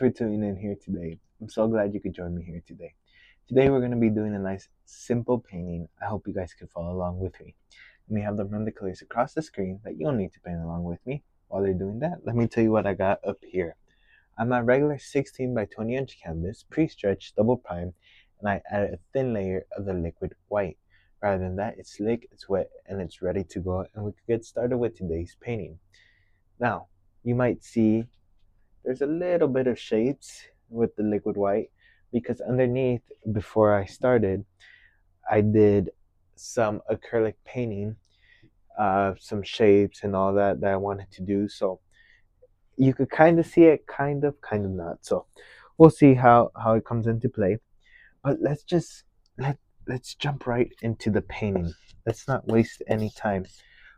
for tuning in here today. I'm so glad you could join me here today. Today we're going to be doing a nice simple painting. I hope you guys can follow along with me. Let me have them run the colors across the screen that you'll need to paint along with me. While they're doing that, let me tell you what I got up here. On my regular 16 by 20 inch canvas, pre-stretched, double primed, and I added a thin layer of the liquid white. Rather than that, it's slick, it's wet, and it's ready to go, and we can get started with today's painting. Now, you might see there's a little bit of shapes with the liquid white because underneath, before I started, I did some acrylic painting, some shapes and all that I wanted to do. So you could kind of see it, kind of not. So we'll see how it comes into play. But let's jump right into the painting. Let's not waste any time.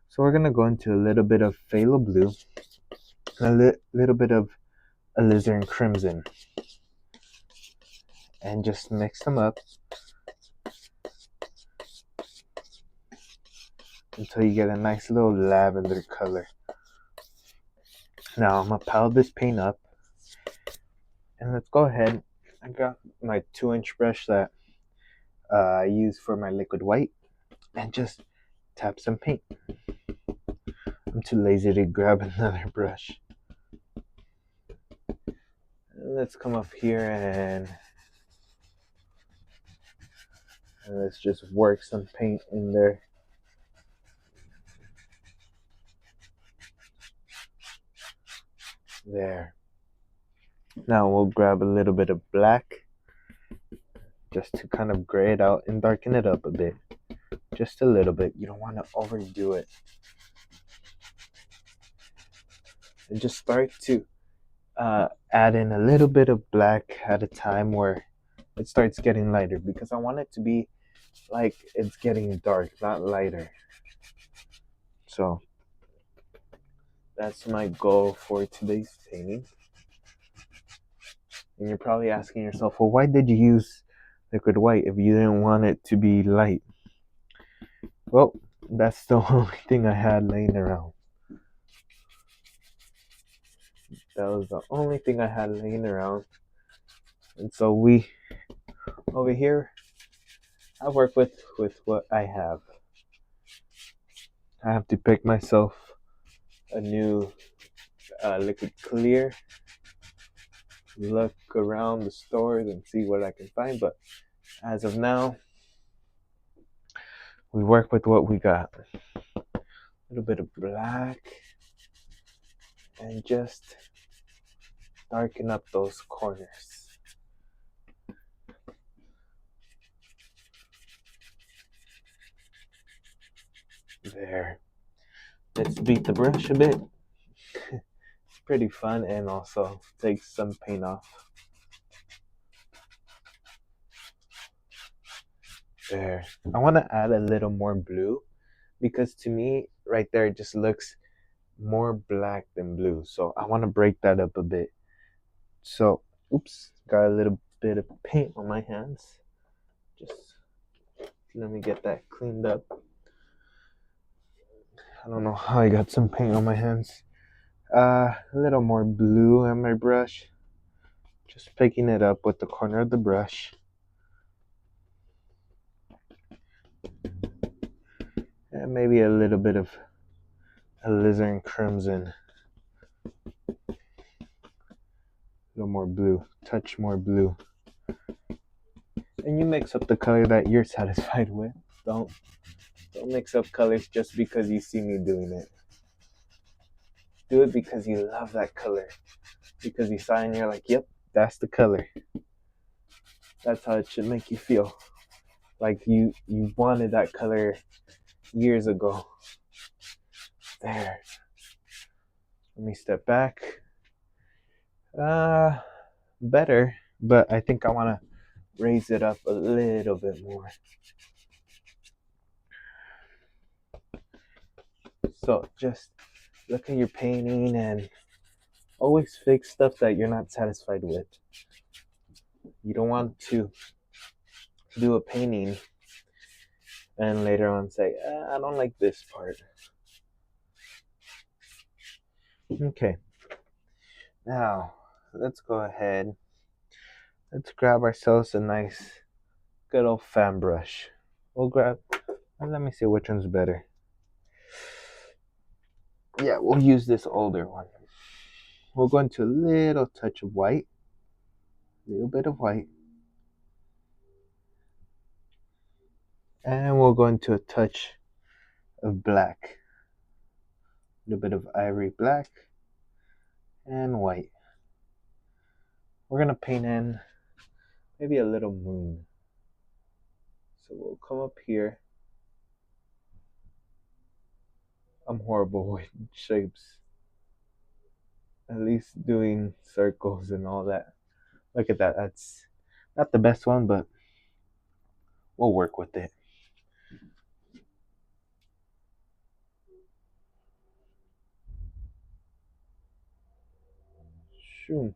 So we're gonna go into a little bit of phthalo blue, and a little bit of alizarin crimson, and just mix them up until you get a nice little lavender color. Now I'm gonna pile this paint up, and let's go ahead. I got my 2-inch brush that I use for my liquid white, and just tap some paint. I'm too lazy to grab another brush. Let's come up here and let's just work some paint in there. There. Now we'll grab a little bit of black just to kind of gray it out and darken it up a bit. Just a little bit. You don't want to overdo it. And just start to add in a little bit of black at a time where it starts getting lighter, because I want it to be like it's getting dark, not lighter. So that's my goal for today's painting. And you're probably asking yourself, well, why did you use liquid white if you didn't want it to be light? Well, that's the only thing I had laying around. That was the only thing I had laying around. And so we, over here, I work with what I have. I have to pick myself a new liquid clear, look around the stores and see what I can find. But as of now, we work with what we got. A little bit of black, and just darken up those corners. There. Let's beat the brush a bit. It's pretty fun and also takes some paint off. There. I want to add a little more blue, because to me, right there, it just looks more black than blue. So I want to break that up a bit. So, oops, got a little bit of paint on my hands. Just let me get that cleaned up. I don't know how I got some paint on my hands. A little more blue on my brush. Just picking it up with the corner of the brush. And maybe a little bit of alizarin crimson. A little more blue. Touch more blue. And you mix up the color that you're satisfied with. Don't mix up colors just because you see me doing it. Do it because you love that color. Because you saw it and you're like, yep, that's the color. That's how it should make you feel. Like you wanted that color years ago. There. Let me step back. Better, but I think I want to raise it up a little bit more. So just look at your painting and always fix stuff that you're not satisfied with. You don't want to do a painting and later on say, I don't like this part. Okay. Now, let's go ahead. Let's grab ourselves a nice, good old fan brush. We'll grab, let me see which one's better. Yeah, we'll use this older one. We'll go into a little touch of white, a little bit of white, and we'll go into a touch of black, a little bit of ivory black and white. We're gonna paint in maybe a little moon. So we'll come up here. I'm horrible with shapes. At least doing circles and all that. Look at that. That's not the best one, but we'll work with it. Shoom.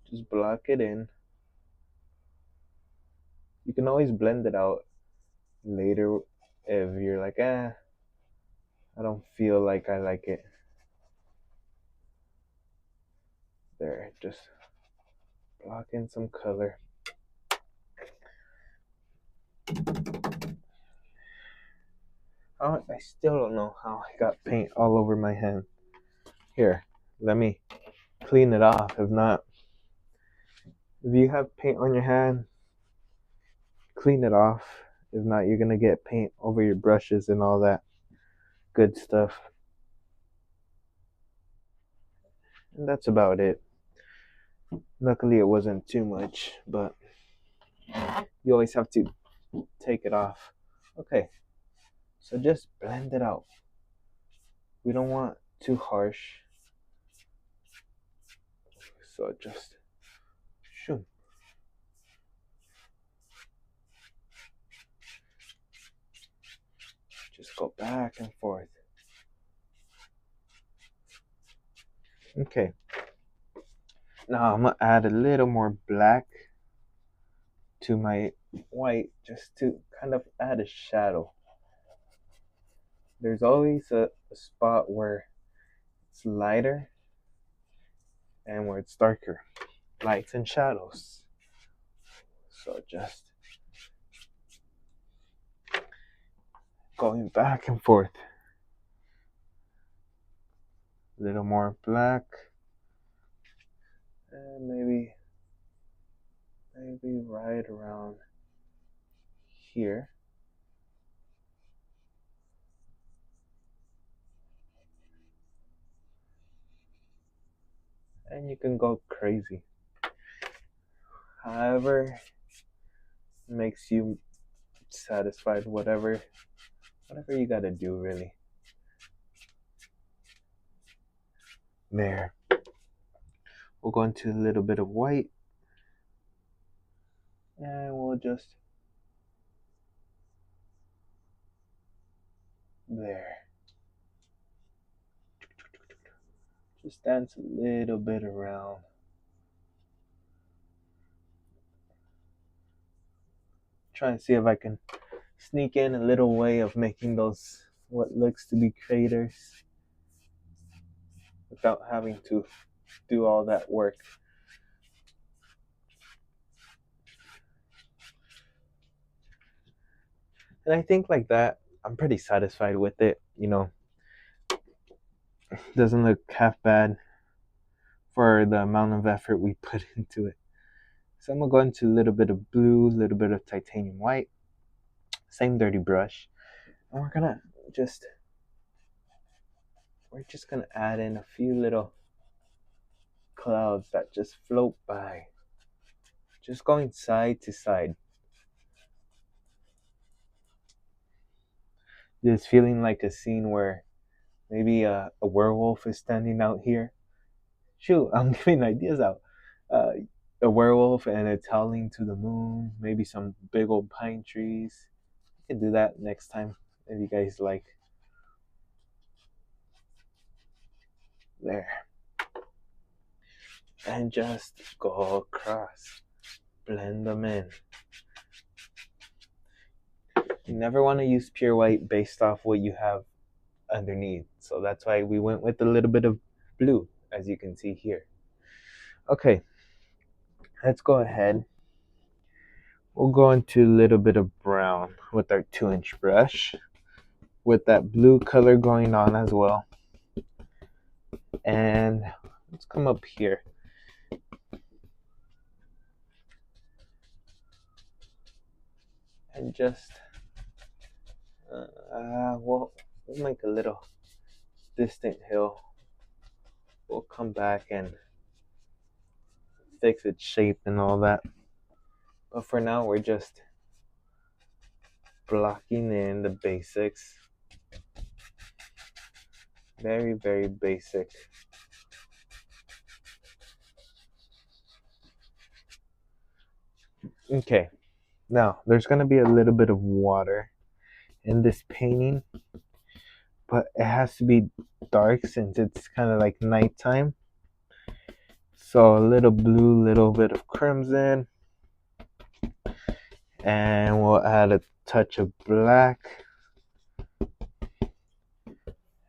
Just block it in. You can always blend it out later if you're like, I don't feel like I like it. There, just block in some color. I still don't know how I got paint all over my hand. Here, let me clean it off. If not, if you have paint on your hand, clean it off. If not, you're gonna get paint over your brushes and all that good stuff. And that's about it. Luckily, it wasn't too much, but you always have to take it off. Okay, so just blend it out. We don't want too harsh. So just shoom. Just go back and forth. Okay. Now I'm gonna add a little more black to my white just to kind of add a shadow. There's always a spot where it's lighter and where it's darker. Lights and shadows. So just going back and forth. A little more black. And maybe right around here. And you can go crazy. However makes you satisfied, whatever you gotta do, really. There. We'll go into a little bit of white. And we'll just there. Just dance a little bit around. Try and see if I can sneak in a little way of making those what looks to be craters without having to do all that work. And I think like that, I'm pretty satisfied with it. You know, doesn't look half bad for the amount of effort we put into it. So I'm gonna go into a little bit of blue, a little bit of titanium white, same dirty brush, and we're just gonna add in a few little clouds that just float by, just going side to side. Just feeling like a scene where maybe a werewolf is standing out here. Shoot, I'm giving ideas out. A werewolf and it's howling to the moon. Maybe some big old pine trees. I can do that next time if you guys like. There. And just go across. Blend them in. You never want to use pure white based off what you have underneath. So that's why we went with a little bit of blue, as you can see here. Okay, let's go ahead. We'll go into a little bit of brown with our 2-inch brush, with that blue color going on as well. And let's come up here. And just, we'll make a little distant hill. We'll come back and fix its shape and all that. But for now, we're just blocking in the basics. Very, very basic. Okay, now there's going to be a little bit of water in this painting, but it has to be dark since it's kind of like nighttime. So a little blue, little bit of crimson, and we'll add a touch of black,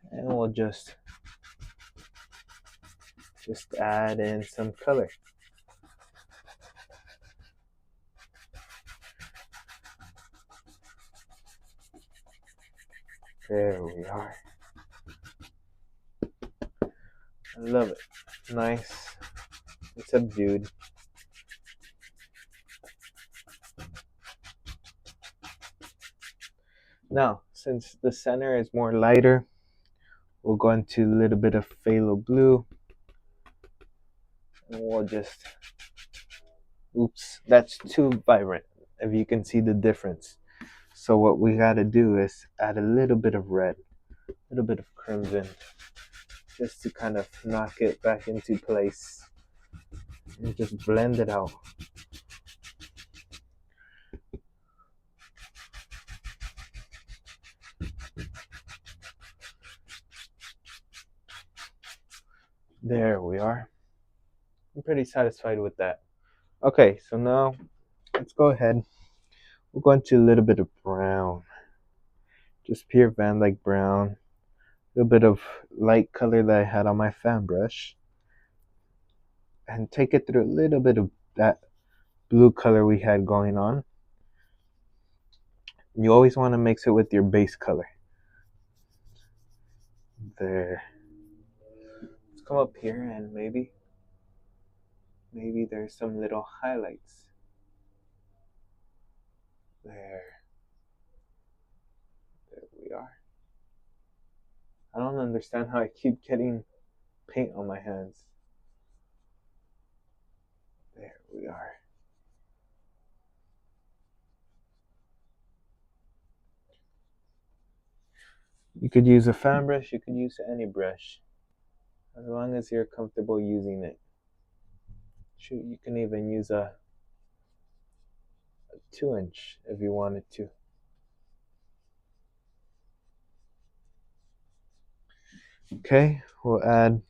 and we'll just add in some color. There we are. I love it. Nice and subdued. Now, since the center is more lighter, we'll go into a little bit of phthalo blue. And we'll just, oops, that's too vibrant, if you can see the difference. So what we gotta do is add a little bit of red, a little bit of crimson, just to kind of knock it back into place. And just blend it out. There we are. I'm pretty satisfied with that. Okay, so now let's go ahead. We'll go into a little bit of brown. Just pure Van Dyke brown. A little bit of light color that I had on my fan brush. And take it through a little bit of that blue color we had going on. You always want to mix it with your base color. There. Let's come up here and maybe there's some little highlights. There we are. I don't understand how I keep getting paint on my hands. There we are. You could use a fan brush, you could use any brush, as long as you're comfortable using it. Shoot, you can even use a 2-inch if you wanted to. Okay, we'll add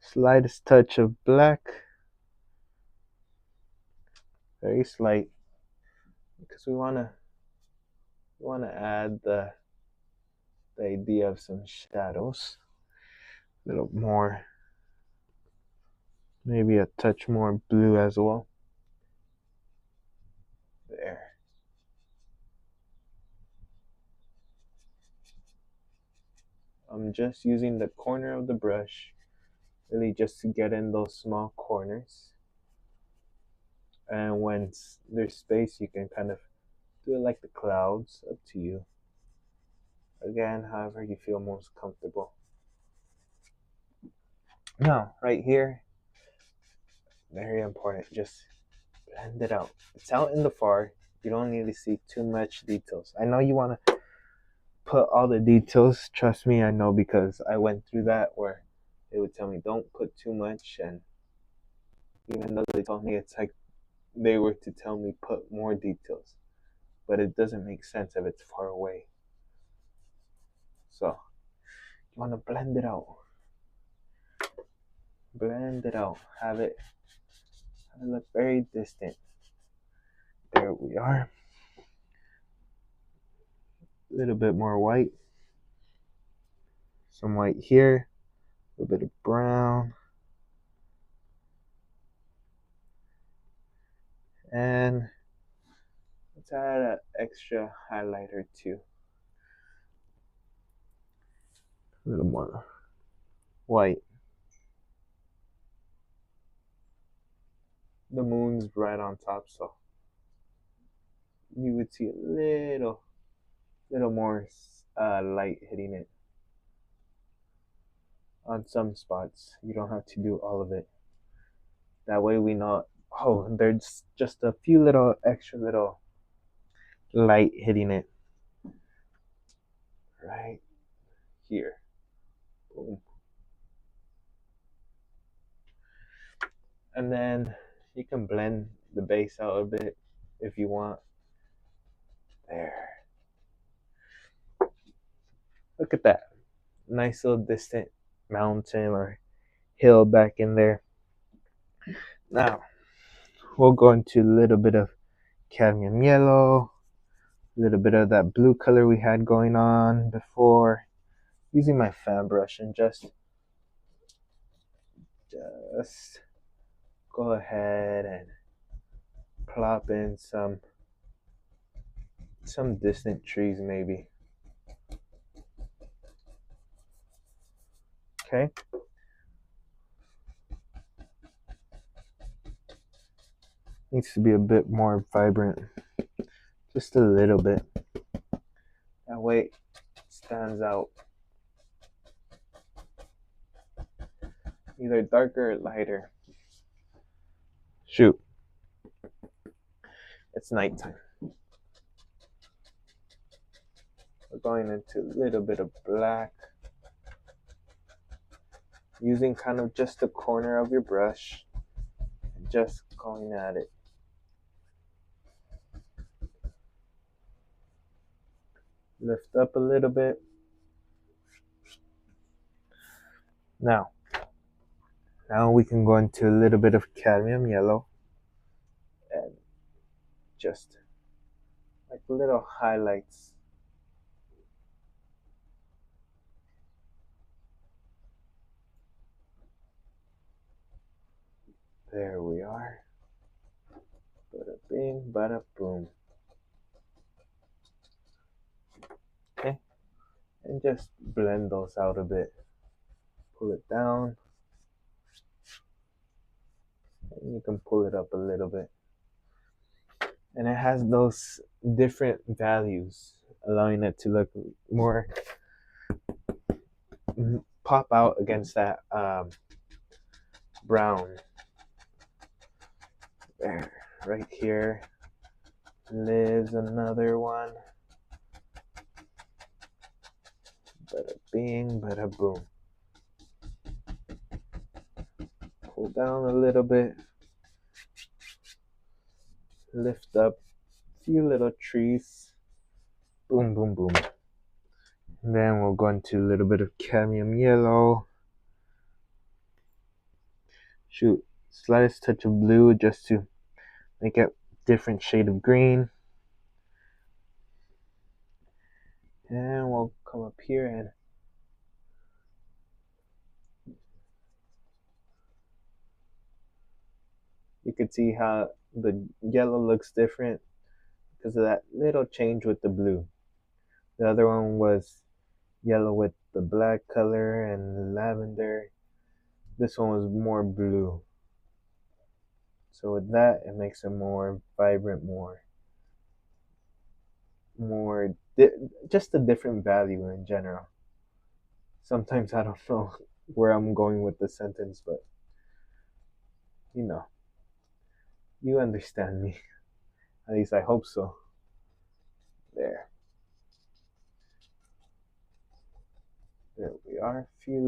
slightest touch of black, very slight, because we want to add the idea of some shadows, a little more, maybe a touch more blue as well. There. I'm just using the corner of the brush, really just to get in those small corners. And when there's space, you can kind of do it like the clouds, up to you. Again, however you feel most comfortable. Now, right here, very important, just blend it out. It's out in the far. You don't need to see too much details. I know you want to put all the details. Trust me, I know, because I went through that where they would tell me don't put too much, and even though they told me, it's like they were to tell me put more details, but it doesn't make sense if it's far away. So you want to blend it out. Blend it out. Have it look very distant. There we are. A little bit more white. Some white here. A little bit of brown. And let's add an extra highlighter too. A little more white. The moon's right on top, so you would see a little more light hitting it on some spots. You don't have to do all of it. That way we know, oh, there's just a few little extra little light hitting it right here. Boom. And then you can blend the base out a bit if you want. There. Look at that. Nice little distant mountain or hill back in there. Now, we'll go into a little bit of cadmium yellow, a little bit of that blue color we had going on before, using my fan brush, and just go ahead and plop in some distant trees maybe. Okay. Needs to be a bit more vibrant, just a little bit. That way it stands out. Either darker or lighter. Shoot. It's nighttime. We're going into a little bit of black. Using kind of just the corner of your brush. And just going at it. Lift up a little bit. Now we can go into a little bit of cadmium yellow and just like little highlights. There we are. Bada bing, bada boom. Okay, and just blend those out a bit. Pull it down. And you can pull it up a little bit. And it has those different values, allowing it to look more pop out against that brown. There, right here lives another one. Bada bing, bada boom. Pull down a little bit. Lift up a few little trees. Boom, boom, boom. And then we'll go into a little bit of cadmium yellow. Shoot, slightest touch of blue just to make it different shade of green. And we'll come up here and you can see how the yellow looks different because of that little change with the blue. The other one was yellow with the black color and lavender. This one was more blue. So with that, it makes it more vibrant, just a different value in general. Sometimes I don't know where I'm going with the sentence, but you know, you understand me. At least I hope so. There we are. A few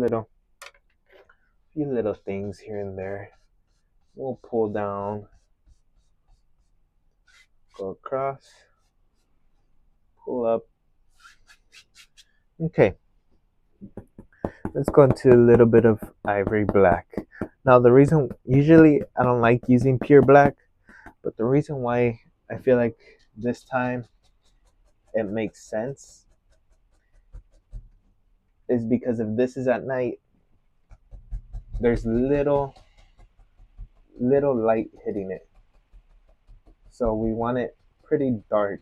little things here and there. We'll pull down, go across, pull up. Okay, let's go into a little bit of ivory black. Now the reason, usually I don't like using pure black, but the reason why I feel like this time it makes sense is because if this is at night, there's little light hitting it. So we want it pretty dark.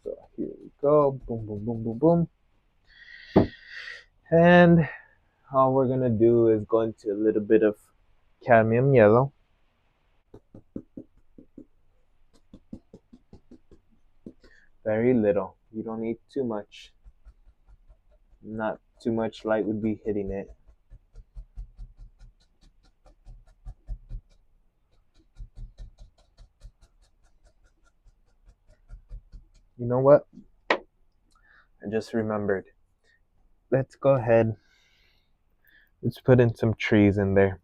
So here we go. Boom, boom, boom, boom, boom. And all we're gonna do is go into a little bit of cadmium yellow. Very little. You don't need too much. Not too much light would be hitting it. You know what? I just remembered. Let's go ahead. Let's put in some trees in there.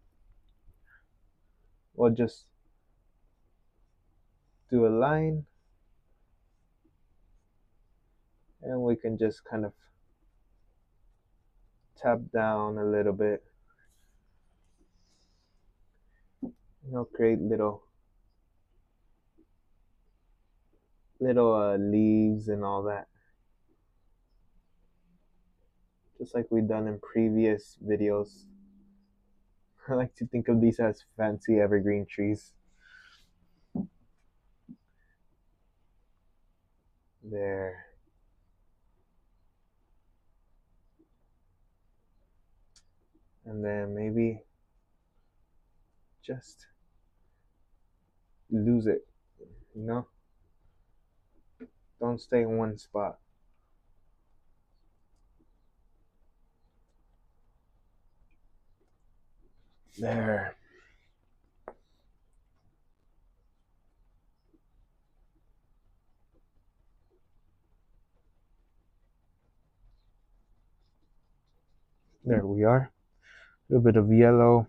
We'll just do a line. And we can just kind of tap down a little bit. Create little leaves and all that. Just like we've done in previous videos. I like to think of these as fancy evergreen trees. There. And then maybe just lose it, Don't stay in one spot. There. There we are. A little bit of yellow.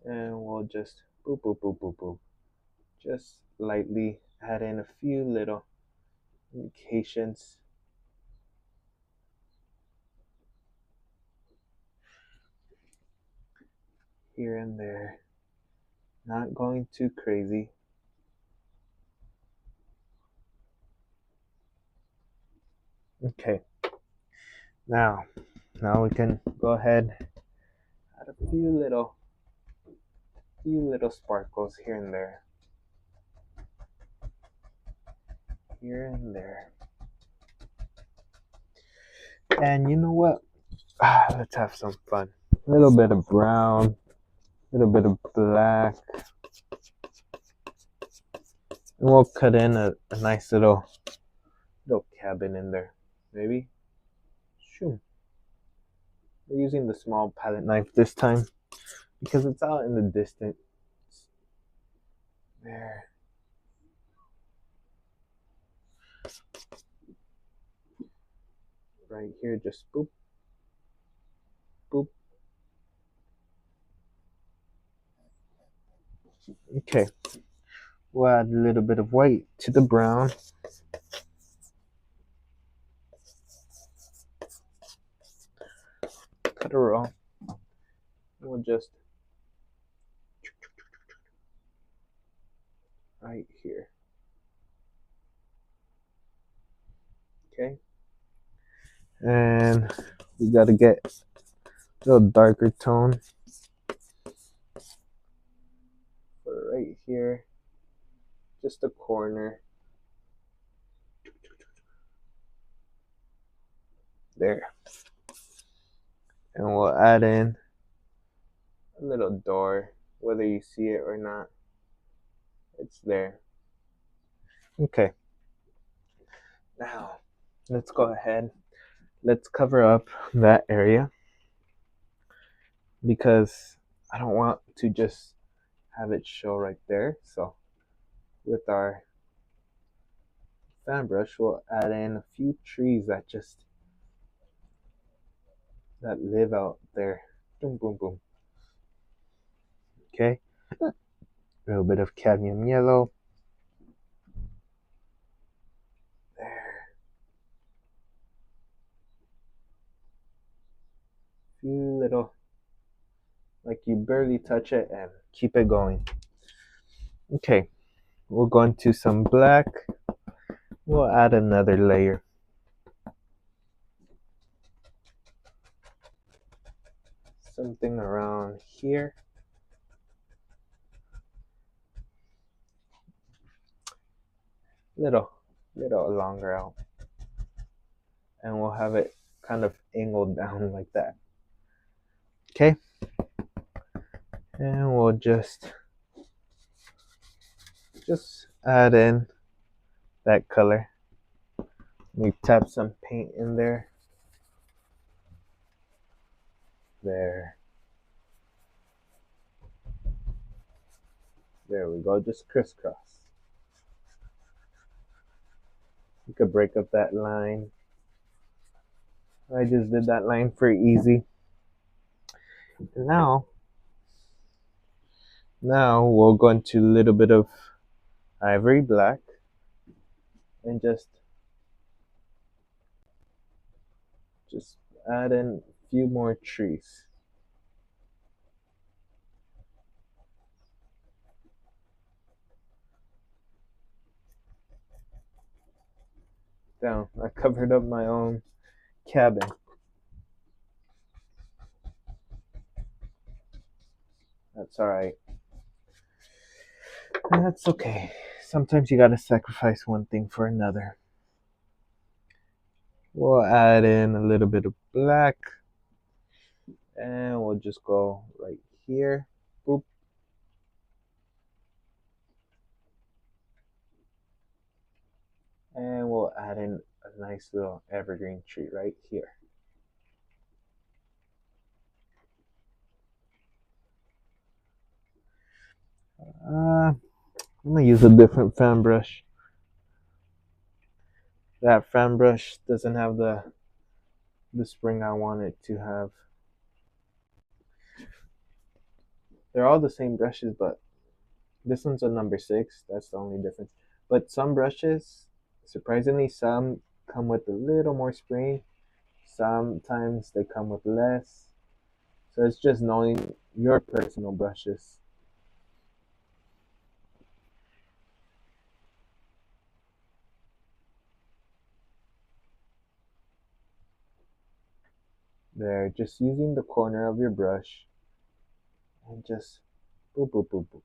And we'll just boop, boop, boop, boop, boop. Just lightly add in a few little indications. Here and there. Not going too crazy. Okay. Now we can go ahead, add a few little sparkles here and there. Here and there. And you know what? Let's have some fun. A little bit of brown, a little bit of black. And we'll cut in a nice little cabin in there. Maybe. Shoo. We're using the small palette knife this time because it's out in the distance. There. Right here, just boop, boop. Okay. We'll add a little bit of white to the brown. Cut a row. We'll just right here. Okay. And we gotta get a little darker tone for right here. Just a corner. There. And we'll add in a little door, whether you see it or not. It's there. Okay. Now, let's go ahead. Let's cover up that area because I don't want to just have it show right there. So with our fan brush, we'll add in a few trees that live out there. Boom, boom, boom. Okay. A little bit of cadmium yellow. There. Few little, like you barely touch it, and keep it going. Okay. We'll go into some black. We'll add another layer. Something around here. little longer out, and we'll have it kind of angled down like that. Okay, and we'll just add in that color. We tap some paint in there. There we go, just crisscross. You could break up that line. I just did that line for easy. Now we'll go into a little bit of ivory black and just add in a few more trees. Down. I covered up my own cabin. That's alright. That's okay. Sometimes you gotta sacrifice one thing for another. We'll add in a little bit of black. And we'll just go right here. Boop. And we'll add in a nice little evergreen tree right here. I'm gonna use a different fan brush. That fan brush doesn't have the spring I want it to have. They're all the same brushes, but this one's a number 6. That's the only difference. But some brushes, surprisingly, some come with a little more spring. Sometimes they come with less. So it's just knowing your personal brushes. There, just using the corner of your brush and just boop, boop, boop, boop.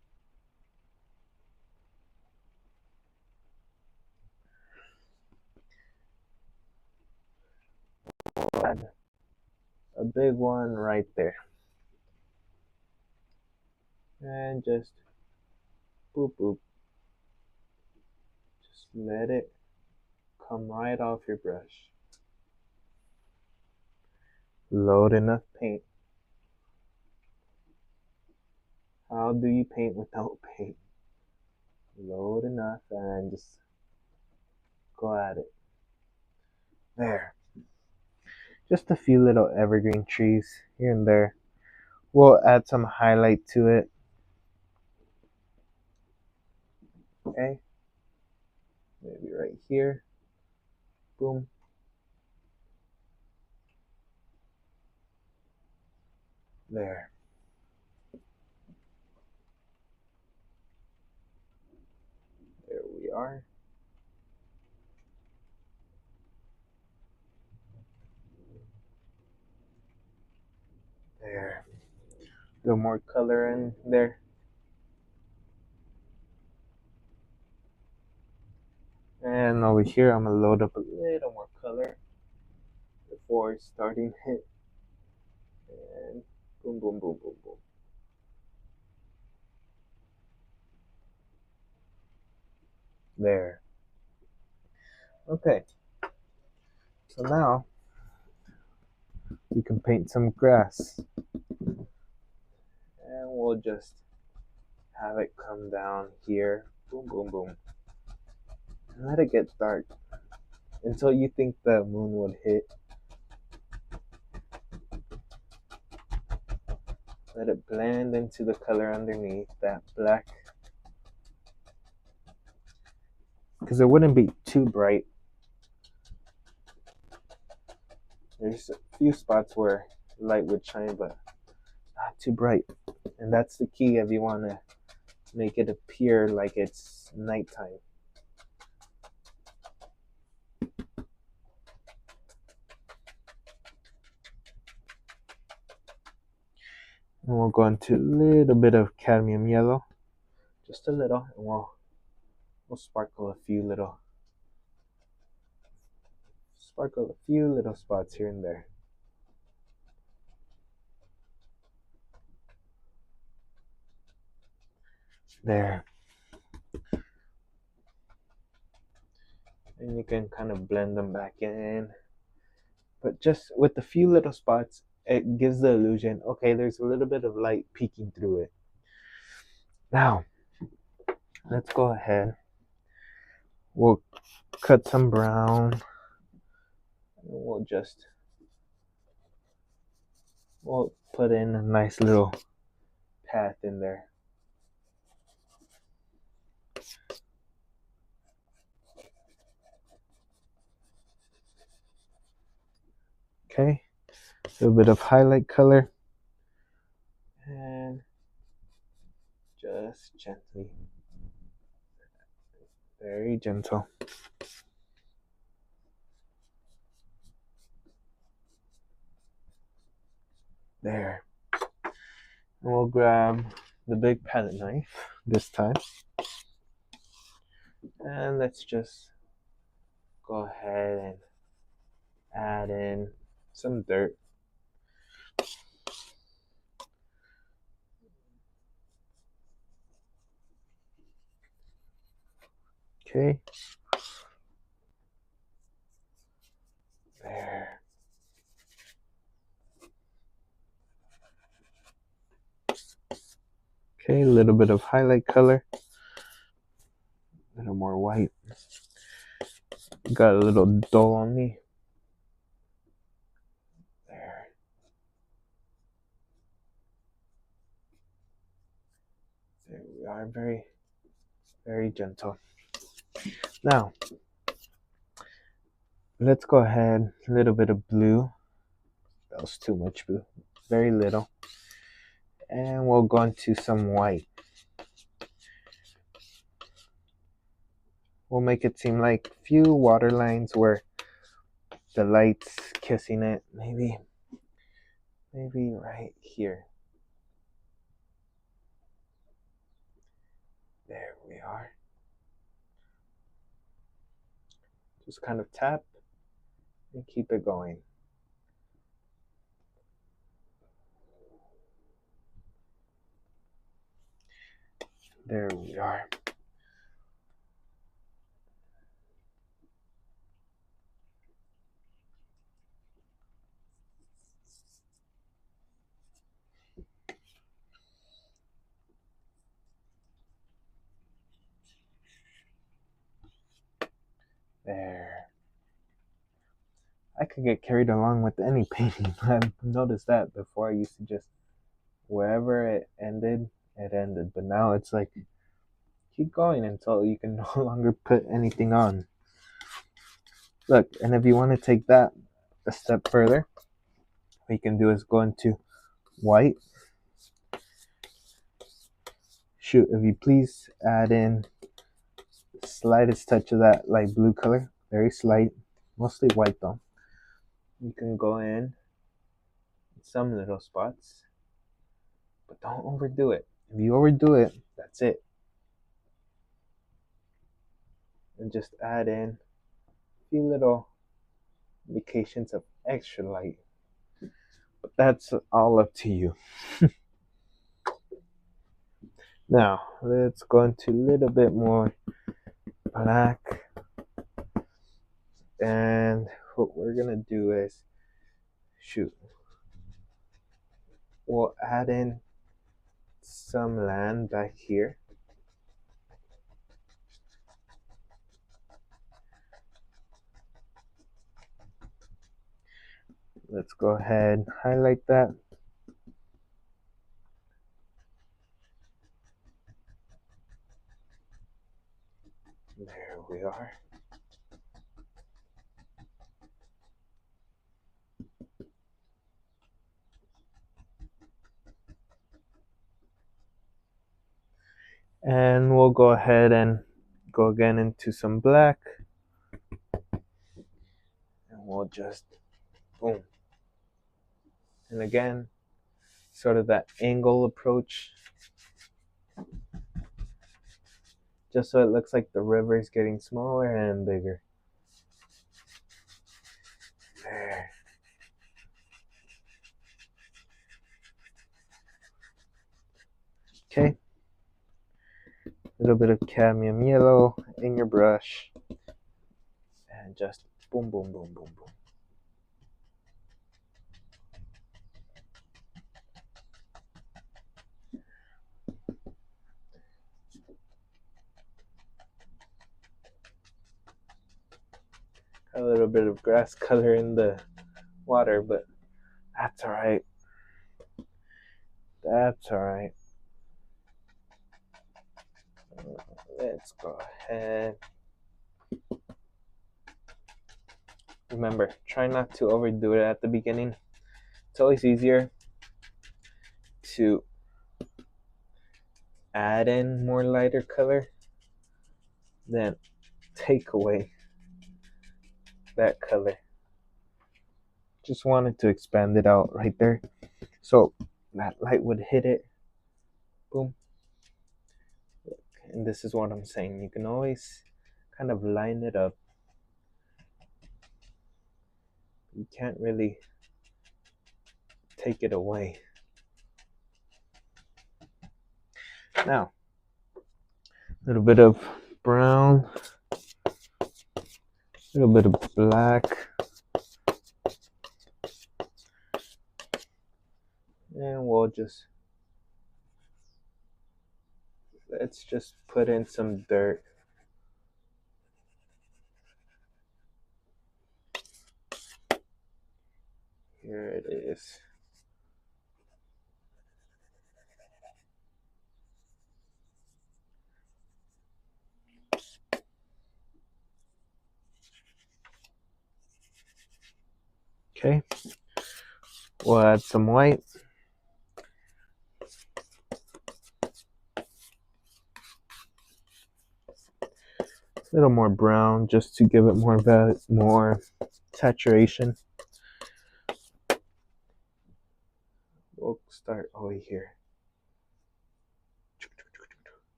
Add a big one right there. And just boop, boop. Just let it come right off your brush. Load enough paint. How do you paint without paint? Load enough and just go at it. There. Just a few little evergreen trees here and there. We'll add some highlight to it. Okay. Maybe right here. Boom. There. There we are. There. A little more color in there. And over here, I'm gonna load up a little more color before starting it. And boom, boom, boom, boom, boom. There. Okay. So now we can paint some grass. And we'll just have it come down here. Boom, boom, boom. And let it get dark until you think the moon would hit. Let it blend into the color underneath that black. Because it wouldn't be too bright. There's a few spots where light would shine, but not too bright. And that's the key if you want to make it appear like it's nighttime. And we'll go into a little bit of cadmium yellow, just a little, and we'll sparkle a few little sparkle a few little spots here and there. There. And you can kind of blend them back in. But just with a few little spots, it gives the illusion, okay, there's a little bit of light peeking through it. Now, let's go ahead. We'll cut some brown. And we'll put in a nice little path in there. Okay, a little bit of highlight color. And just gently, very gentle. There. And we'll grab the big palette knife this time. And let's just go ahead and add in some dirt. Okay. There. Okay, a little bit of highlight color. A little more white. Got a little dull on me. There. There we are. Very, very gentle. Now, let's go ahead. A little bit of blue. That was too much blue. Very little. And we'll go into some white. We'll make it seem like few water lines where the light's kissing it. Maybe right here. There we are. Just kind of tap and keep it going. There we are. There. I could get carried along with any painting. I've noticed that before. I used to just, wherever it ended, it ended. But now it's like, keep going until you can no longer put anything on. Look, and if you want to take that a step further, what you can do is go into white. Shoot, if you please add in the slightest touch of that light blue color. Very slight, mostly white though. You can go in some little spots, but don't overdo it. If you overdo it, that's it. And just add in a few little indications of extra light. But that's all up to you. Now, let's go into a little bit more black. And what we're gonna do is, we'll add in some land back here. Let's go ahead and highlight that. There we are. And we'll go ahead and go again into some black. And we'll just, boom. And again, sort of that angle approach. Just so it looks like the river is getting smaller and bigger. There. Okay. A little bit of cadmium yellow in your brush. And just boom, boom, boom, boom, boom. A little bit of grass color in the water, but that's alright. That's alright. Let's go ahead. Remember, try not to overdo it at the beginning. It's always easier to add in more lighter color than take away that color. Just wanted to expand it out right there so that light would hit it. Boom. And this is what I'm saying. You can always kind of line it up. You can't really take it away. Now, a little bit of brown, a little bit of black, and let's just put in some dirt. Here it is. Okay, we'll add some white. A little more brown just to give it more saturation. We'll start over here.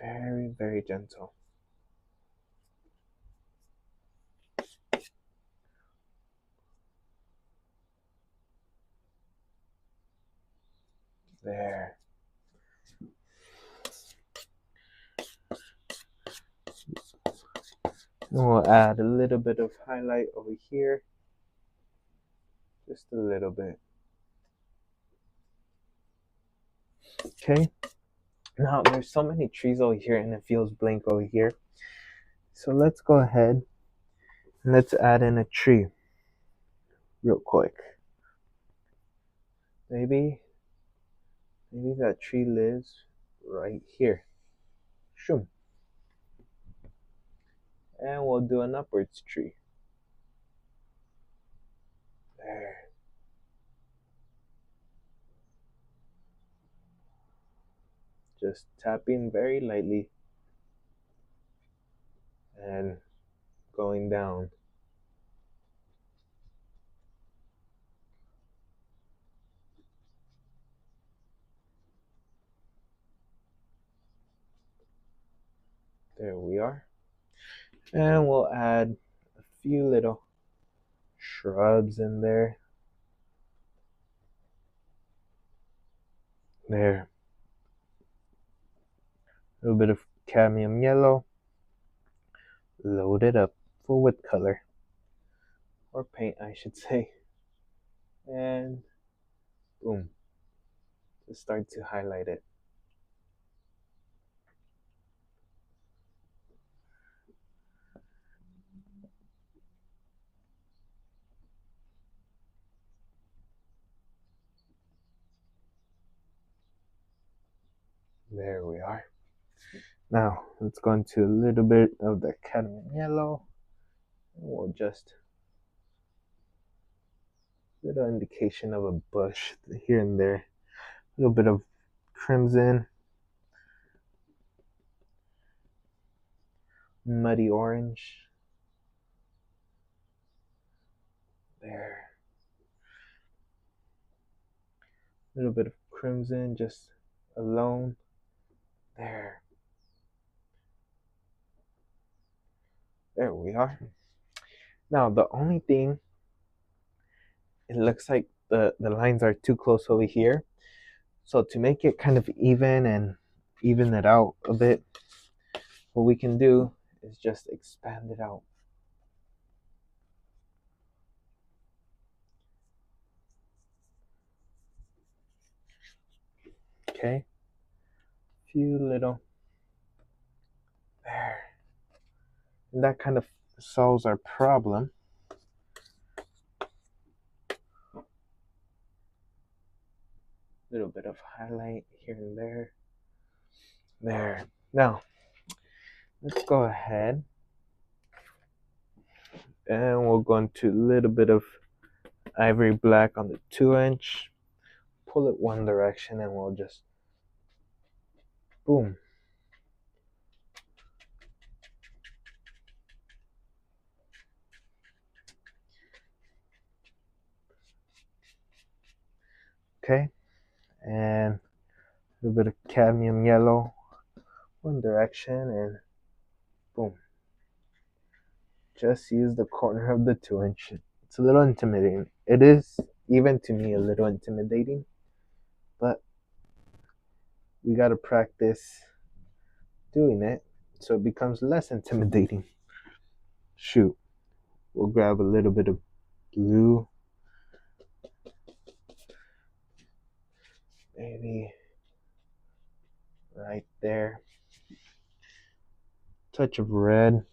Very, very gentle. There. And we'll add a little bit of highlight over here. Just a little bit. Okay. Now there's so many trees over here and it feels blank over here. So let's go ahead and let's add in a tree real quick. Maybe that tree lives right here. Shoom. And we'll do an upwards tree. There. Just tapping very lightly and going down. There we are. And we'll add a few little shrubs in there. There. A little bit of cadmium yellow. Load it up full with color. Or paint, I should say. And boom. Just start to highlight it. There we are. Now let's go into a little bit of the cadmium yellow. And we'll just little indication of a bush here and there. A little bit of crimson, muddy orange. There. A little bit of crimson just alone. There. There we are. Now the only thing it looks like the lines are too close over here. So to make it kind of even and even it out a bit, what we can do is just expand it out. Okay, few little there. And that kind of solves our problem. Little bit of highlight here and there. There. Now, let's go ahead and we'll go into a little bit of ivory black on the 2-inch. Pull it one direction and we'll just boom. Okay, and a little bit of cadmium yellow one direction and boom. Just use the corner of the 2-inch. It's a little intimidating. It is, even to me, a little intimidating, but we gotta practice doing it so it becomes less intimidating. Shoot, we'll grab a little bit of blue, maybe right there. Touch of red.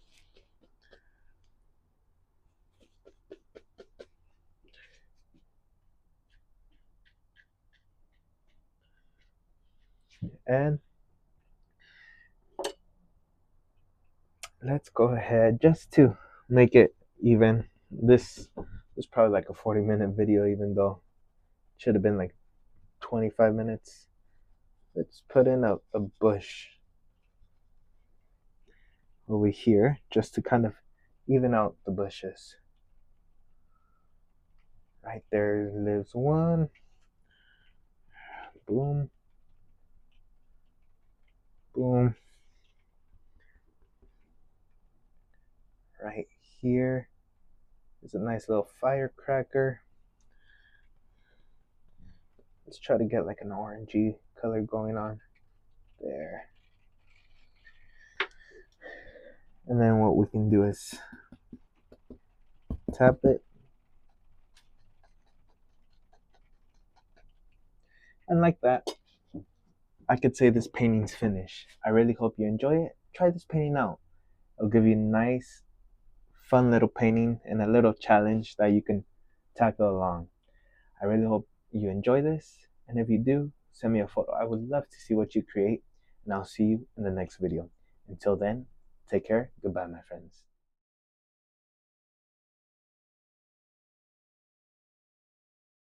And let's go ahead just to make it even. This is probably like a 40-minute video, even though it should have been like 25 minutes. Let's put in a bush over here just to kind of even out the bushes. Right there lives one. Boom. Boom. Right here is a nice little firecracker. Let's try to get like an orangey color going on there. And then what we can do is tap it. And like that, I could say this painting's finished. I really hope you enjoy it. Try this painting out. It'll give you a nice, fun little painting and a little challenge that you can tackle along. I really hope you enjoy this. And if you do, send me a photo. I would love to see what you create. And I'll see you in the next video. Until then, take care. Goodbye, my friends.